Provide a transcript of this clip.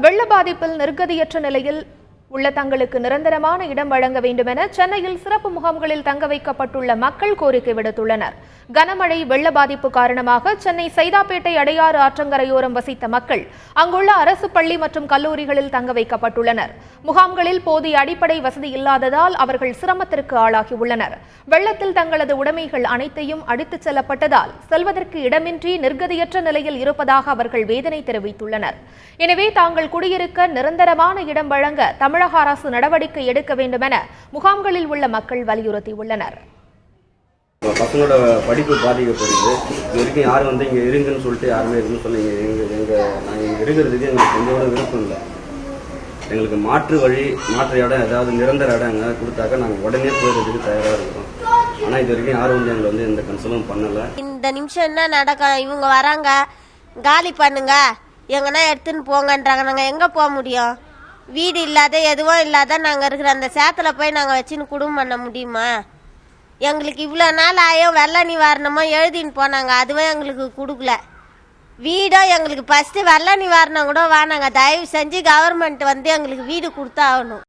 வெள்ள பாதிப்பில் நிர்கதியற்ற நிலையில் உள்ள தங்களுக்கு நிரந்தரமான இடம் வழங்க வேண்டும் என சென்னையில் சிறப்பு முகாம்களில் தங்க வைக்கப்பட்டுள்ள மக்கள் கோரிக்கை விடுத்துள்ளனர். கனமழை வெள்ள பாதிப்பு காரணமாக சென்னை சைதாப்பேட்டை அடையாறு ஆற்றங்கரையோரம் வசித்த மக்கள் அங்குள்ள அரசு பள்ளி மற்றும் கல்லூரிகளில் தங்க வைக்கப்பட்டுள்ளனர். முகாம்களில் போதிய அடிப்படை வசதி இல்லாததால் அவர்கள் சிரமத்திற்கு ஆளாகியுள்ளனர். வெள்ளத்தில் தங்களது உடைமைகள் அனைத்தையும் அடித்துச் செல்லப்பட்டதால் செல்வதற்கு இடமின்றி நிர்கதியற்ற நிலையில் இருப்பதாக அவர்கள் வேதனை தெரிவித்துள்ளனர். எனவே தாங்கள் குடியிருக்க நிரந்தரமான இடம் வழங்க தமிழக அரசு நடவடிக்கை எடுக்க வேண்டும் என முகாம்களில் உள்ள மக்கள் வலியுறுத்தியுள்ளனர். பசங்களோட படிப்பு பாதிக்கப்படுது. இது வரைக்கும் யாரும் இங்கே இருங்கன்னு சொல்லிட்டு யாருமே இருக்குன்னு சொல்லி நாங்கள் இங்கே இருக்கிறதுக்கு எங்களுக்கு கொஞ்சோட விருப்பம் இல்லை. எங்களுக்கு மாற்று வழி, மாற்று இடம், ஏதாவது நிரந்தர இடம் எங்கே கொடுத்தாக்க நாங்கள் உடனே போயிடுறதுக்கு தயாராக இருக்கோம். ஆனால் இது வரைக்கும் யாரும் எங்களை எந்த கன்சல்டும் பண்ணலை. இந்த நிமிஷம் என்ன நடக்கும்? இவங்க வராங்க, காலி பண்ணுங்க, எங்கன்னா எடுத்துன்னு போங்கன்றாங்க. நாங்கள் எங்கே போக முடியும்? வீடு இல்லாத எதுவும் இல்லாத நாங்கள் இருக்கிற அந்த சேத்துல போய் நாங்கள் வச்சுன்னு குடும்பம் பண்ண முடியுமா? எங்களுக்கு இவ்வளோ நாள் ஆயும் வெள்ள நிவாரணமோ எழுதின்னு போனாங்க, அதுவே எங்களுக்கு கொடுக்கல. வீடோ எங்களுக்கு ஃபஸ்ட்டு வெள்ள நிவாரணம் கூட வேணாங்க. தயவு செஞ்சு கவர்மெண்ட் எங்களுக்கு வீடு கொடுத்தாகணும்.